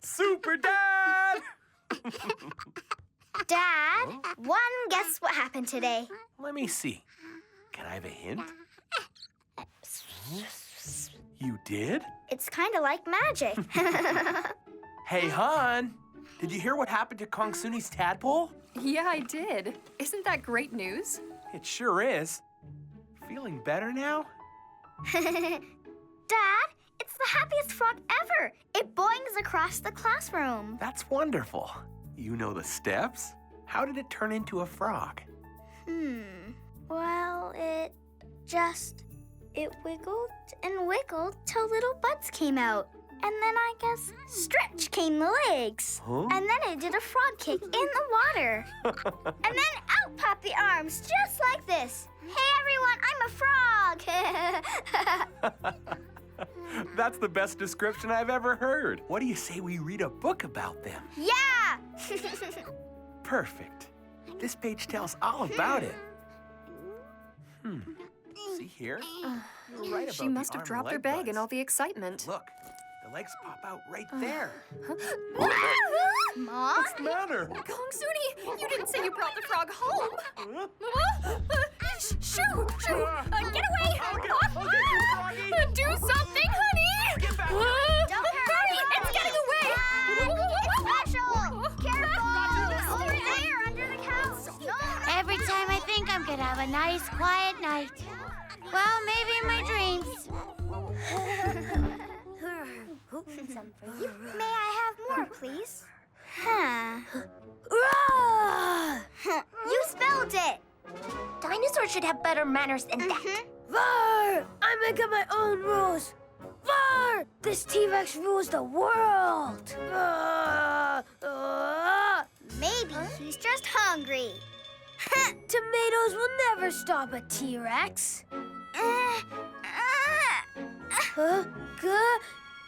Super Dad! Dad, guess what happened today? Let me see. Can I have a hint? You did? It's kind of like magic. Hey, hon. Did you hear what happened to Kongsuni's tadpole? Yeah, I did. Isn't that great news? It sure is. Feeling better now? Dad, it's the happiest frog ever. It boings across the classroom. That's wonderful. You know the steps? How did it turn into a frog? Well, it wiggled and wiggled till little buds came out. And then I guess stretch came the legs. Huh? And then it did a frog kick in the water. And then out popped the arms, just like this. Hey, everyone, I'm a frog. That's the best description I've ever heard. What do you say we read a book about them? Yeah! Perfect. This page tells all about it. See here? You're right about She must have dropped her bag in all the excitement. Look, the legs pop out right there. Mom? What's the matter? Kongsuni, you didn't say you brought the frog home. Shoo! Get away! I'll get you, Froggy. Do something, honey! Get back. Don't Froggy, it's getting away! It's special! Careful! Over there, under the couch! Every time I think I'm gonna have a nice, quiet night. Well, maybe in my dreams. Some for you. May I have more, please? You spelled it! Dinosaur should have better manners than that. Var! I'm making my own rules. Var! This T-Rex rules the world. Maybe he's just hungry. Tomatoes will never stop a T-Rex.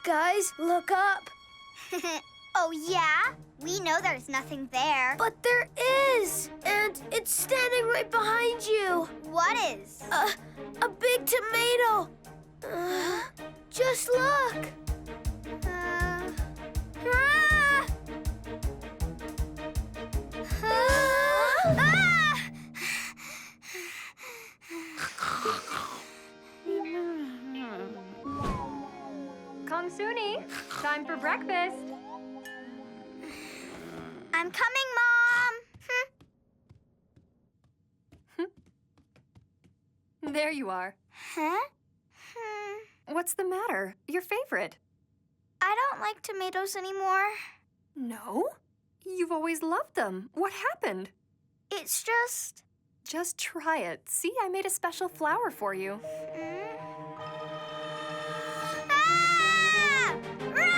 Guys, look up. Oh, yeah? We know there's nothing there. But there is! And it's standing right behind you. What is? A big tomato. Just look. Kongsuni, time for breakfast. I'm coming, Mom. There you are. Huh? What's the matter? Your favorite? I don't like tomatoes anymore. No? You've always loved them. What happened? It's just... Just try it. See, I made a special flour for you. Ah! Run!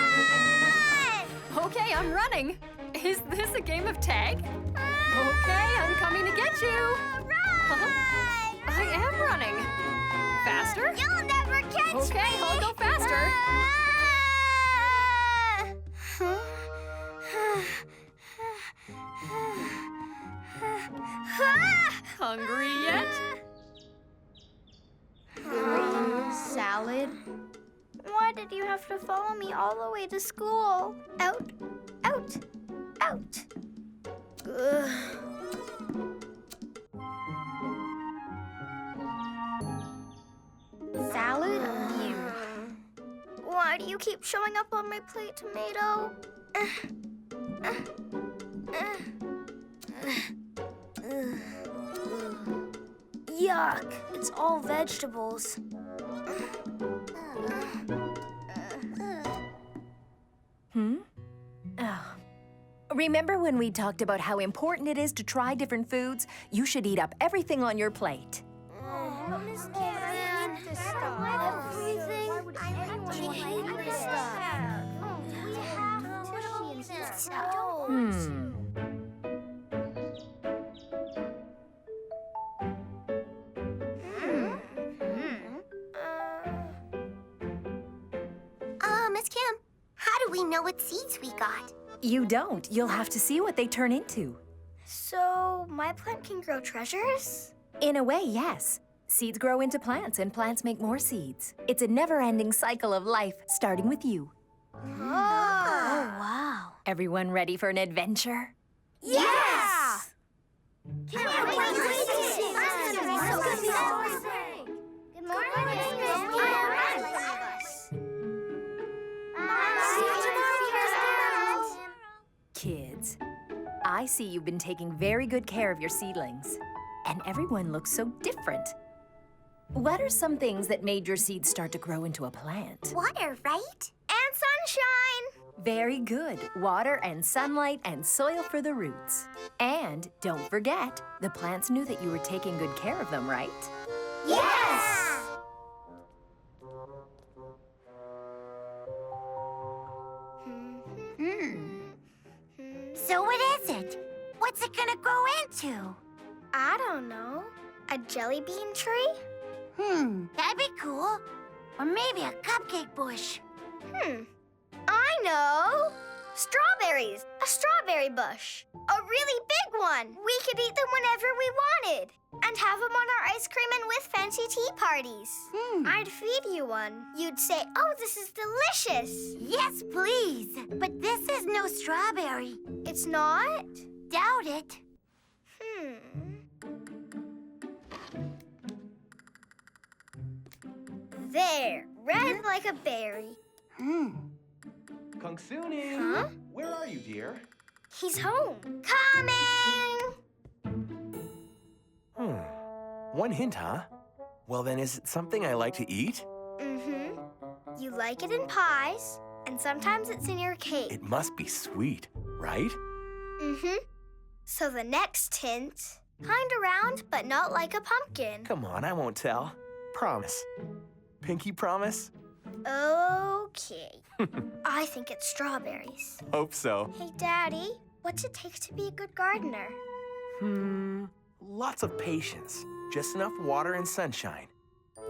Okay, I'm running. Is this a game of tag? Okay, I'm coming to get you. Run! I am running. Faster? You'll never catch me! Okay, I'll go faster. Hungry yet? Salad? Why did you have to follow me all the way to school? Out, out, out. Salad? You. Why do you keep showing up on my plate, tomato? Yuck. It's all vegetables. Remember when we talked about how important it is to try different foods? You should eat up everything on your plate. Miss Karen, everything. Miss Kim, how do we know what seeds we got? You don't. You'll have to see what they turn into. So, my plant can grow treasures? In a way, yes. Seeds grow into plants, and plants make more seeds. It's a never-ending cycle of life, starting with you. Oh! Everyone ready for an adventure? Yes! Can't wait to see it. Good morning, Kids, I see you've been taking very good care of your seedlings, and everyone looks so different. What are some things that made your seeds start to grow into a plant? Water, right? And sunshine. Very good. Water and sunlight and soil for the roots. And don't forget, the plants knew that you were taking good care of them, right? Yes! So what is it? What's it gonna grow into? I don't know. A jelly bean tree? That'd be cool. Or maybe a cupcake bush. I know! Strawberries! A strawberry bush. A really big one. We could eat them whenever we wanted. And have them on our ice cream and with fancy tea parties. I'd feed you one. You'd say, oh, this is delicious. Yes, please. But this is no strawberry. It's not? Doubt it. There. Red like a berry. Kongsuni! Huh? Where are you, dear? He's home. Coming! One hint, huh? Well, then, is it something I like to eat? You like it in pies, and sometimes it's in your cake. It must be sweet, right? So the next hint, kind of round, but not like a pumpkin. Come on, I won't tell. Promise. Pinky promise? Okay. I think it's strawberries. Hope so. Hey, Daddy, what's it take to be a good gardener? Lots of patience. Just enough water and sunshine.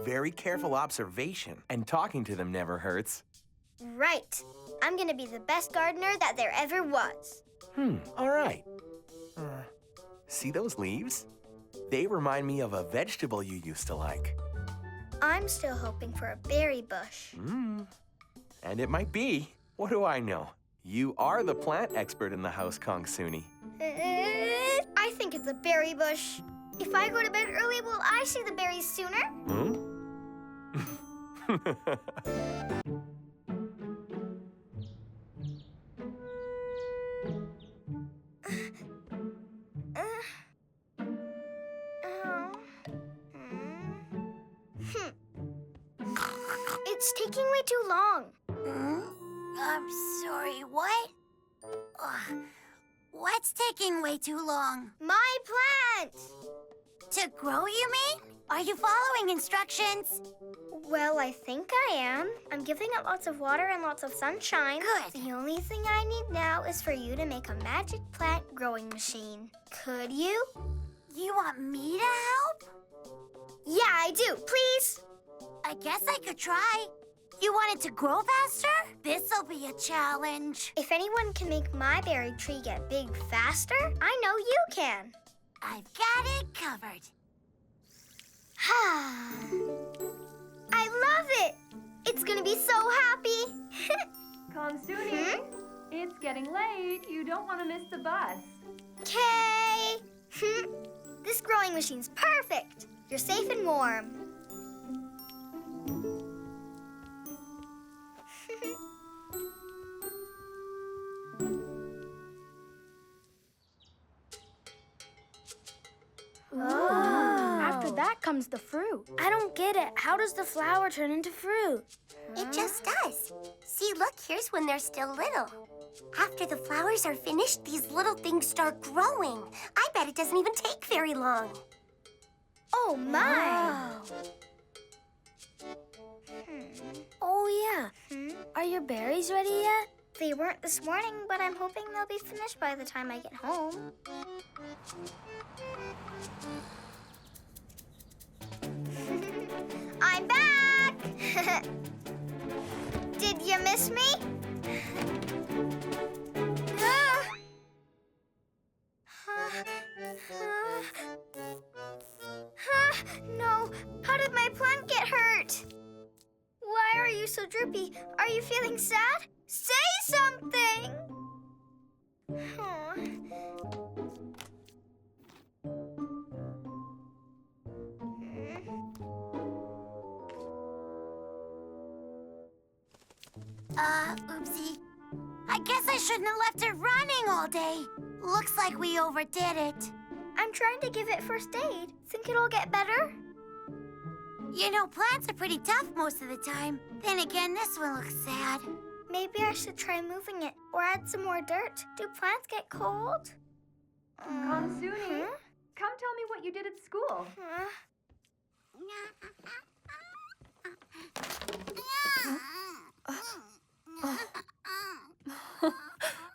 Very careful observation, and talking to them never hurts. Right. I'm gonna be the best gardener that there ever was. All right. See those leaves? They remind me of a vegetable you used to like. I'm still hoping for a berry bush. And it might be. What do I know? You are the plant expert in the house, Kongsuni. I think it's a berry bush. If I go to bed early, will I see the berries sooner? It's taking way too long. I'm sorry, what? What's taking way too long? My plant! To grow, you mean? Are you following instructions? Well, I think I am. I'm giving it lots of water and lots of sunshine. Good. The only thing I need now is for you to make a magic plant growing machine. Could you? You want me to help? Yeah, I do. Please? I guess I could try. You want it to grow faster? This'll be a challenge. If anyone can make my berry tree get big faster, I know you can. I've got it covered. I love it! It's gonna be so happy! Kongsuni, it's getting late. You don't want to miss the bus. Okay! This growing machine's perfect! You're safe and warm. After that comes the fruit. I don't get it. How does the flower turn into fruit? It just does. See, look, here's when they're still little. After the flowers are finished, these little things start growing. I bet it doesn't even take very long. Oh, my! Oh, yeah. Are your berries ready yet? They weren't this morning, but I'm hoping they'll be finished by the time I get home. I'm back! Did you miss me? No, how did my plant get hurt? Why are you so droopy? Are you feeling sad? Say something! I guess I shouldn't have left it running all day. Looks like we overdid it. I'm trying to give it first aid. Think it'll get better? You know, plants are pretty tough most of the time. Then again, this one looks sad. Maybe I should try moving it or add some more dirt. Do plants get cold? Kongsuni, come tell me what you did at school.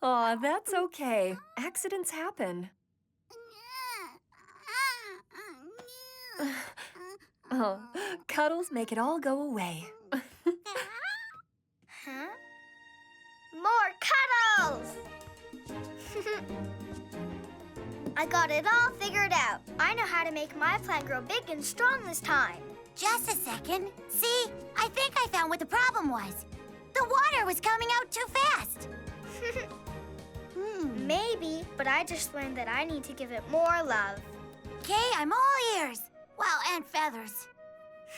Aw, that's okay. Accidents happen. Oh, cuddles make it all go away. Huh? More cuddles! I got it all figured out. I know how to make my plant grow big and strong this time. Just a second. See, I think I found what the problem was. The water was coming out too fast. Maybe, but I just learned that I need to give it more love. Okay, I'm all ears. Well, and feathers.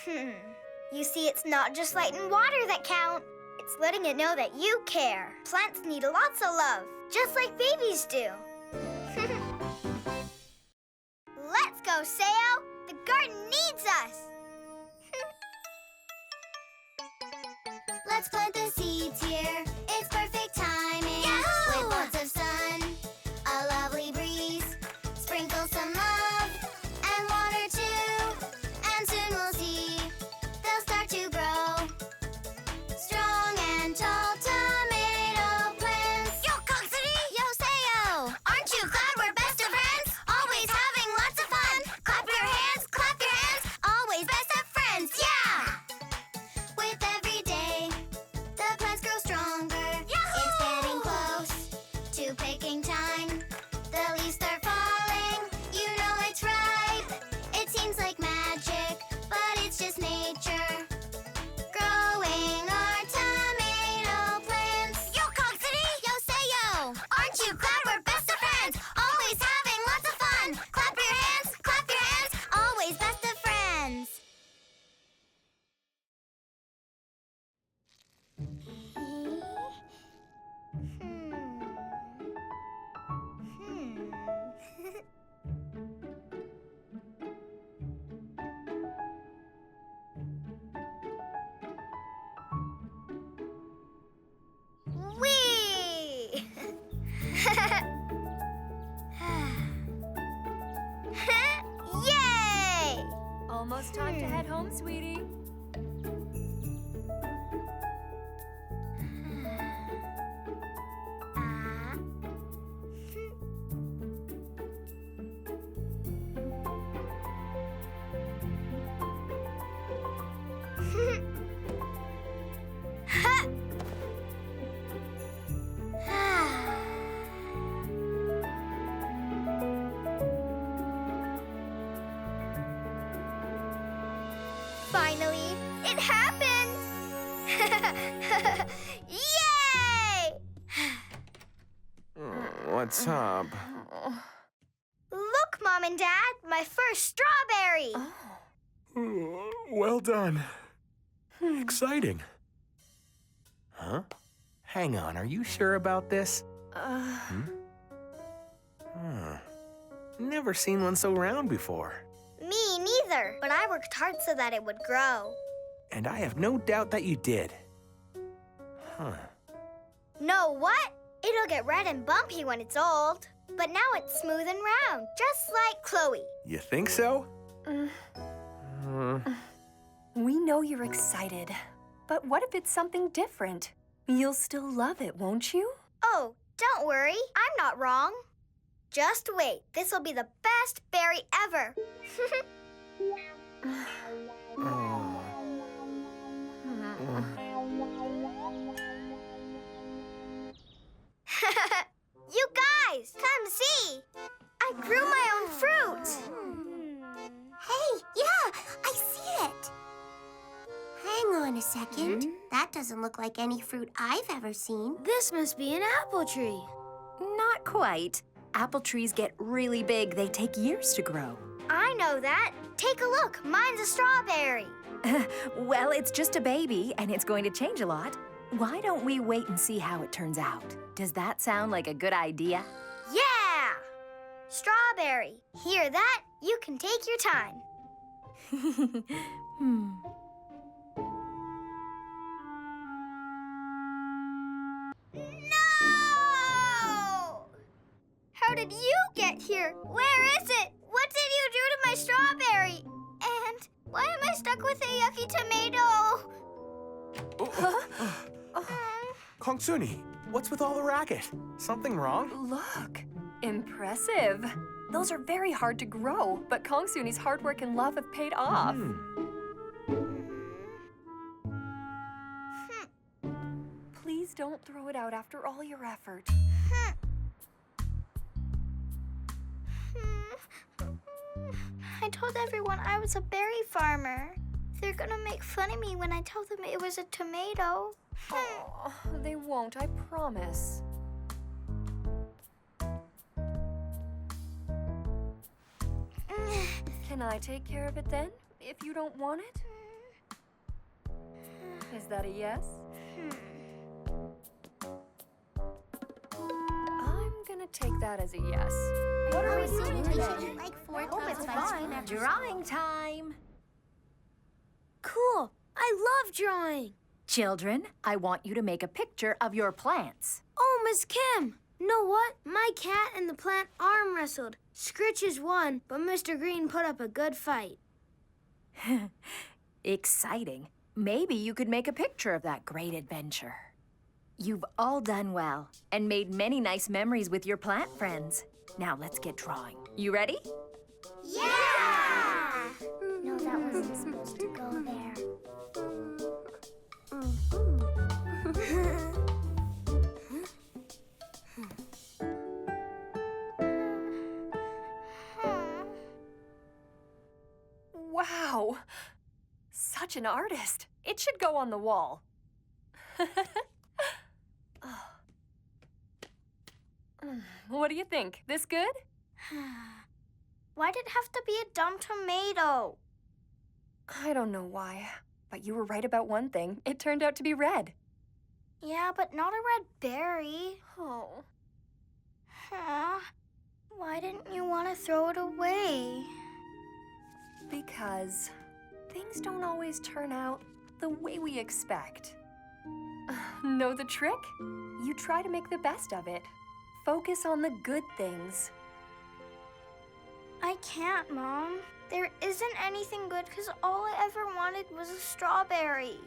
You see, it's not just light and water that count. It's letting it know that you care. Plants need lots of love, just like babies do. Let's go, Sao. The garden needs us. Let's plant the seeds here. It's perfect timing. Yahoo! With lots of sun, a lovely breeze. Sprinkle some love and water too. And soon we'll see they'll start to grow. Strong and tall tomato plants. Yo, Kongsuni! Yo, Sao! Aren't you glad we're best of friends? Always having lots of fun. Clap your hands, always best of friends, yeah! With every day, the plants grow stronger. It's getting close to picking time. The leaves start falling, you know it's right. It seems like magic, but it's just nature. Growing our tomato plants. Yo, Kongsuni! Yo, Sao! Aren't you glad we're best of friends? Always having lots of fun. Clap your hands, always best of friends. Whee! Yay! Almost time to head home, sweetie. Finally, it happened! Yay! What's up? Look, Mom and Dad, my first strawberry! Well done. Exciting. Huh? Hang on, are you sure about this? Never seen one so round before. Me neither, but I worked hard so that it would grow. And I have no doubt that you did. Huh. Know what? It'll get red and bumpy when it's old. But now it's smooth and round, just like Chloe. You think so? We know you're excited, but what if it's something different? You'll still love it, won't you? Oh, don't worry, I'm not wrong. Just wait, this will be the best berry ever. You guys, come see. I grew my own fruit. Hey, yeah, I see it. Hang on a second. That doesn't look like any fruit I've ever seen. This must be an apple tree. Not quite. Apple trees get really big. They take years to grow. I know that. Take a look, mine's a strawberry. Well, it's just a baby, and it's going to change a lot. Why don't we wait and see how it turns out? Does that sound like a good idea? Yeah! Strawberry. Hear that? You can take your time. No! How did you get here? Where is it? What did you do to my strawberry? And why am I stuck with a yucky tomato? Kongsuni, what's with all the racket? Something wrong? Look, impressive. Those are very hard to grow, but Kongsuni's hard work and love have paid off. Please don't throw it out after all your effort. I told everyone I was a berry farmer. They're gonna make fun of me when I tell them it was a tomato. Oh, they won't, I promise. Can I take care of it then, if you don't want it? Is that a yes? I'm gonna take that as a yes. What are we doing today? Like 4 hope tubs it's of ice cream fun. after Drawing time. Cool. I love drawing. Children, I want you to make a picture of your plants. Oh, Miss Kim. Know what? My cat and the plant arm wrestled. Scritches won, but Mr. Green put up a good fight. Exciting. Maybe you could make a picture of that great adventure. You've all done well and made many nice memories with your plant friends. Now let's get drawing. You ready? Yeah! No, that wasn't supposed to go there. Wow! Such an artist. It should go on the wall. What do you think? This good? Why did it have to be a dumb tomato? I don't know why, but you were right about one thing. It turned out to be red. Yeah, but not a red berry. Oh. Why didn't you want to throw it away? Because things don't always turn out the way we expect. Know the trick? You try to make the best of it. Focus on the good things. I can't, Mom. There isn't anything good because all I ever wanted was a strawberry.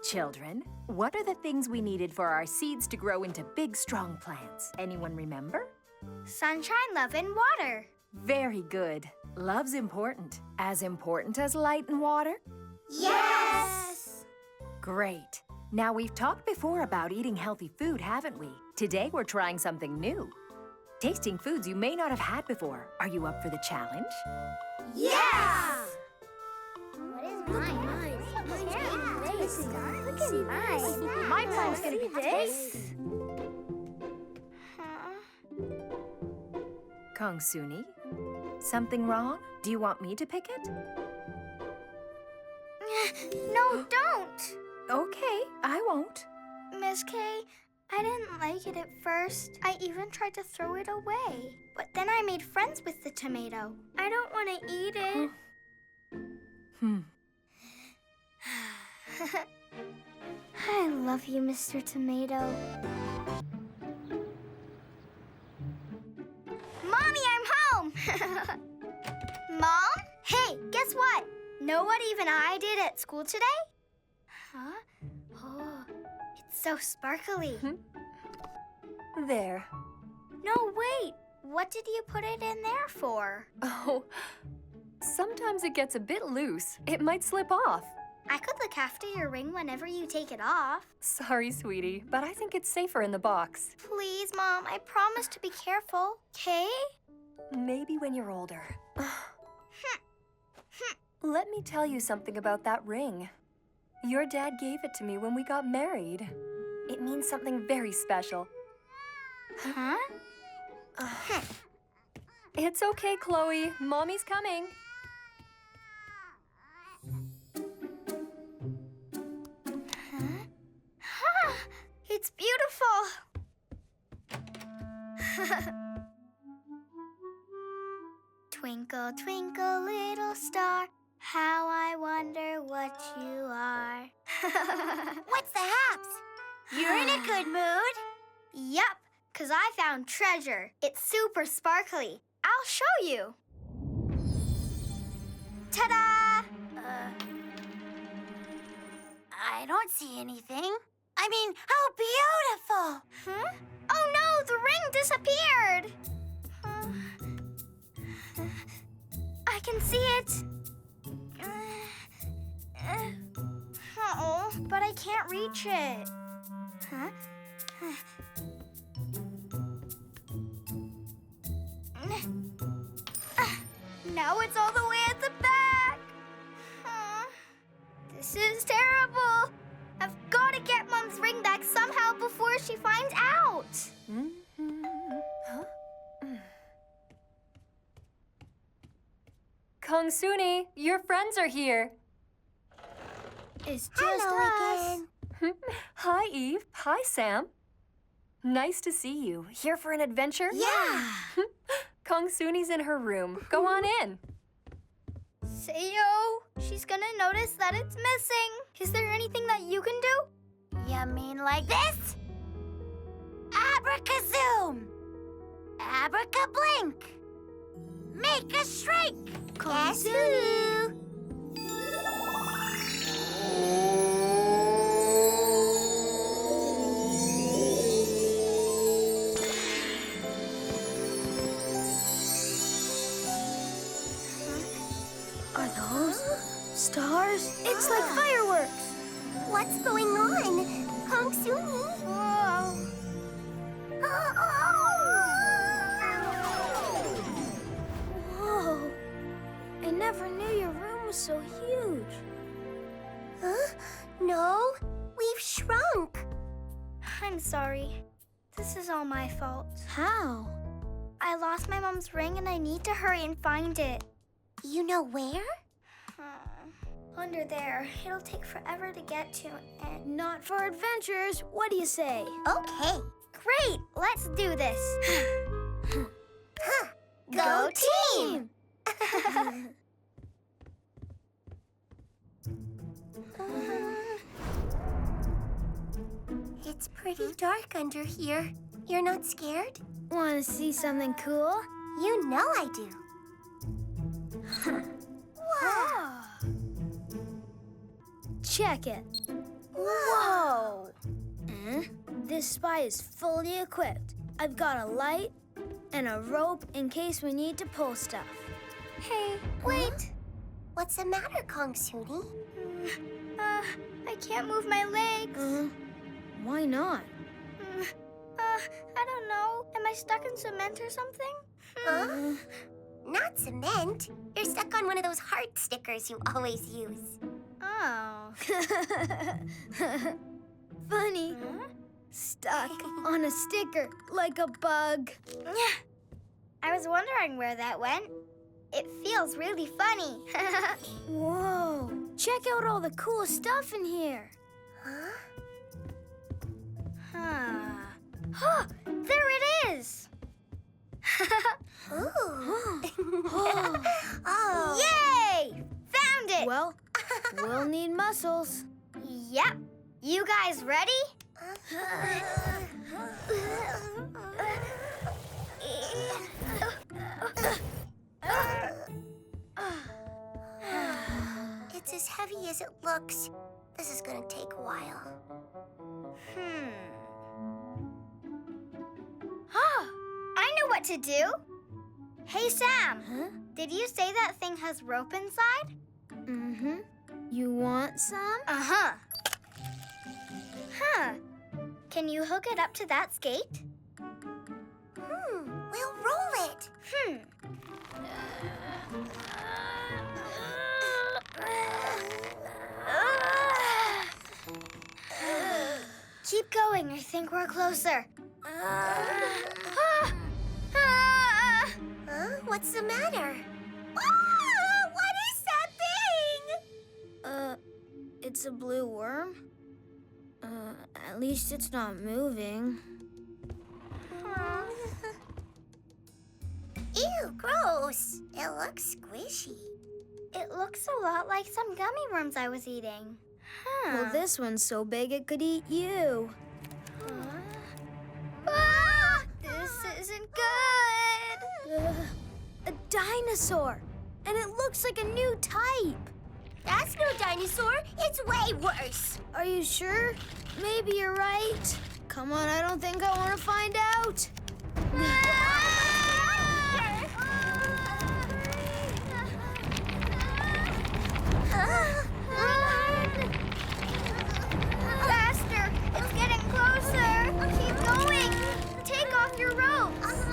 Children, what are the things we needed for our seeds to grow into big, strong plants? Anyone remember? Sunshine, love, and water. Very good. Love's important. As important as light and water? Yes! Great. Now, we've talked before about eating healthy food, haven't we? Today, we're trying something new. Tasting foods you may not have had before. Are you up for the challenge? Yeah! Look at mine. Look at mine. My plant's gonna be this. Kongsuni, something wrong? Do you want me to pick it? No, don't. Okay, I won't. Miss Kay, I didn't like it at first. I even tried to throw it away. But then I made friends with the tomato. I don't want to eat it. I love you, Mr. Tomato. Mommy, I'm home! Mom? Hey, guess what? Know what even I did at school today? Huh? Oh, it's so sparkly. There. No, wait. What did you put it in there for? Oh, sometimes it gets a bit loose. It might slip off. I could look after your ring whenever you take it off. Sorry, sweetie, but I think it's safer in the box. Please, Mom, I promise to be careful, okay? Maybe when you're older. Let me tell you something about that ring. Your dad gave it to me when we got married. It means something very special. Huh? It's okay, Chloe. Mommy's coming. It's beautiful. Twinkle, twinkle, little star, how I wonder what you are. What's the haps? You're in a good mood. Yup, 'cause I found treasure. It's super sparkly. I'll show you. Ta-da! I don't see anything. I mean, how beautiful! Huh? Oh no, the ring disappeared! I can see it. Oh, but I can't reach it. Huh? Now it's all the way at the back. This is terrible. I've got to get Mom's ring back somehow before she finds out. Kongsuni, your friends are here. It's just Hello us. again. Hi, Eve. Hi, Sam. Nice to see you. Here for an adventure? Yeah. Kongsuni's in her room. Go on in. Sayo, she's gonna notice that it's missing. Is there anything that you can do? You mean like this? Abracazoom! Abracablink! Make a shrink! Kongsuni! Are those stars? It's like fireworks. What's going on? Kongsuni? Whoa. Whoa. I never knew your room was so huge. Huh? No, we've shrunk. I'm sorry. This is all my fault. How? I lost my mom's ring and I need to hurry and find it. You know where? Under there. It'll take forever to get to and... Not for adventures. What do you say? Okay. Great! Let's do this. Go team! It's pretty dark under here. You're not scared? Want to see something cool? You know I do. Wow. Check it. Whoa! This spy is fully equipped. I've got a light and a rope in case we need to pull stuff. Hey, wait. What's the matter, Kongsuni? I can't move my legs. Why not? I don't know. Am I stuck in cement or something? Huh? Not cement. You're stuck on one of those heart stickers you always use. Oh. Funny. Stuck on a sticker like a bug. I was wondering where that went. It feels really funny. Whoa. Check out all the cool stuff in here. Huh. There it is. Ooh. Oh. Yay! Found it. Well, we'll need muscles. Yep. You guys ready? It's as heavy as it looks. This is gonna take a while. I know what to do. Hey, Sam. Huh? Did you say that thing has rope inside? Mm-hmm. You want some? Uh-huh. Huh. Can you hook it up to that skate? We'll roll it. Keep going. I think we're closer. What's the matter? Oh, what is that thing? It's a blue worm. At least it's not moving. Ew, gross. It looks squishy. It looks a lot like some gummy worms I was eating. Well, this one's so big it could eat you. Ah, this isn't good. A dinosaur. And it looks like a new type. That's no dinosaur. It's way worse. Are you sure? Maybe you're right. Come on, I don't think I want to find out. Faster! It's getting closer! Keep going! Take off your ropes!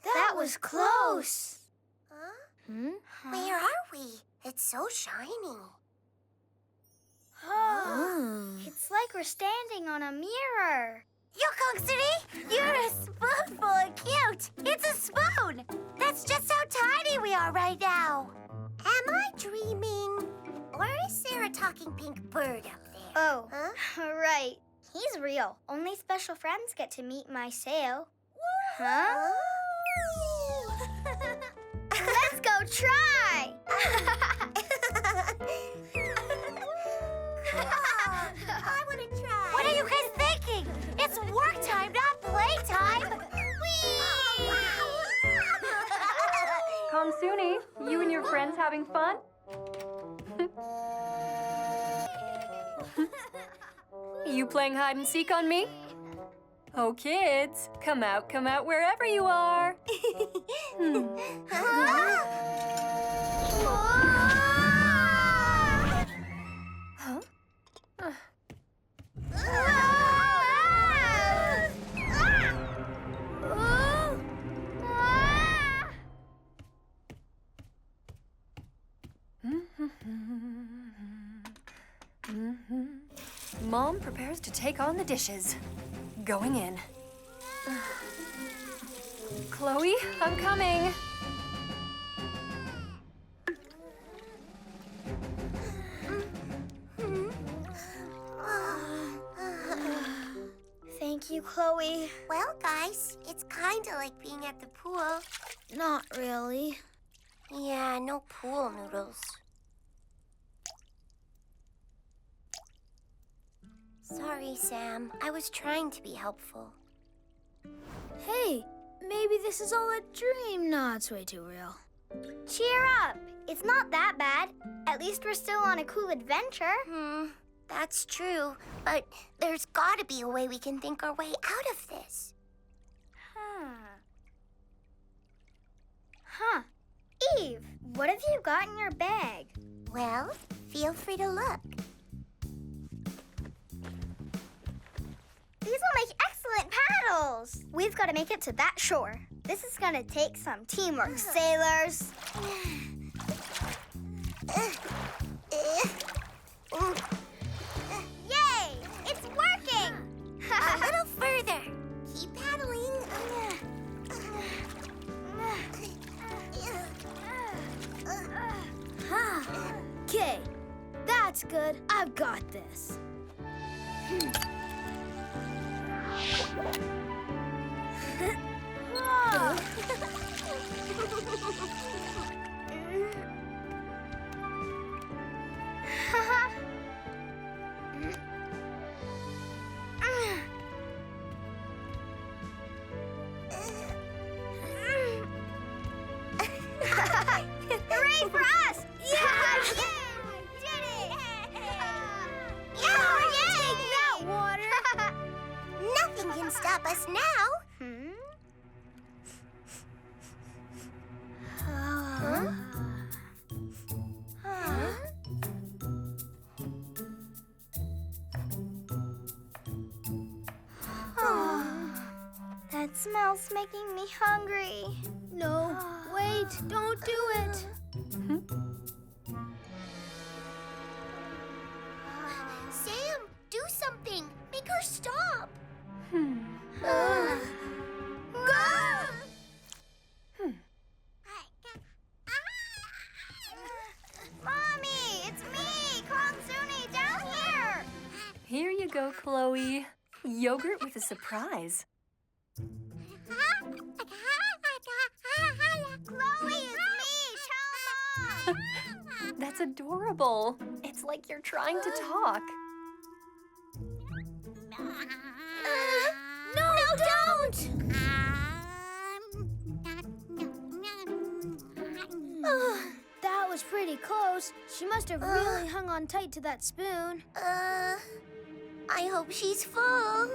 That was close. Where are we? It's so shiny. It's like we're standing on a mirror. Yo, Kongsuni, you're a spoonful of cute. It's a spoon. That's just how tiny we are right now. Am I dreaming? Or is there a talking pink bird up there? Oh, Huh? right. He's real. Only special friends get to meet my sail. Huh? Let's go try! I want to try. What are you guys thinking? It's work time, not playtime. Kongsuni, you and your friends having fun? You playing hide and seek on me? Oh, kids, come out wherever you are. Huh? Mom prepares to take on the dishes. Going in. Chloe, I'm coming. Thank you, Chloe. Well, guys, it's kind of like being at the pool. Not really. Yeah, no pool noodles. Sorry, Sam. I was trying to be helpful. Hey, maybe this is all a dream. No, it's way too real. Cheer up. It's not that bad. At least we're still on a cool adventure. That's true. But there's got to be a way we can think our way out of this. Huh. Eve, what have you got in your bag? Well, feel free to look. These will make excellent paddles. We've got to make it to that shore. This is going to take some teamwork, sailors. Yay! It's working! A little further. Keep paddling. Okay, that's good. I've got this. Hooray for us! Yeah! Yay! We did it! Yay! Take that, water! Nothing can stop us now. That smell's making me hungry. No, wait, don't do it. go, Chloe. Yogurt with a surprise. Chloe, it's me! Tell Mom! That's adorable. It's like you're trying to talk. No, don't! That was pretty close. She must have really hung on tight to that spoon. I hope she's full.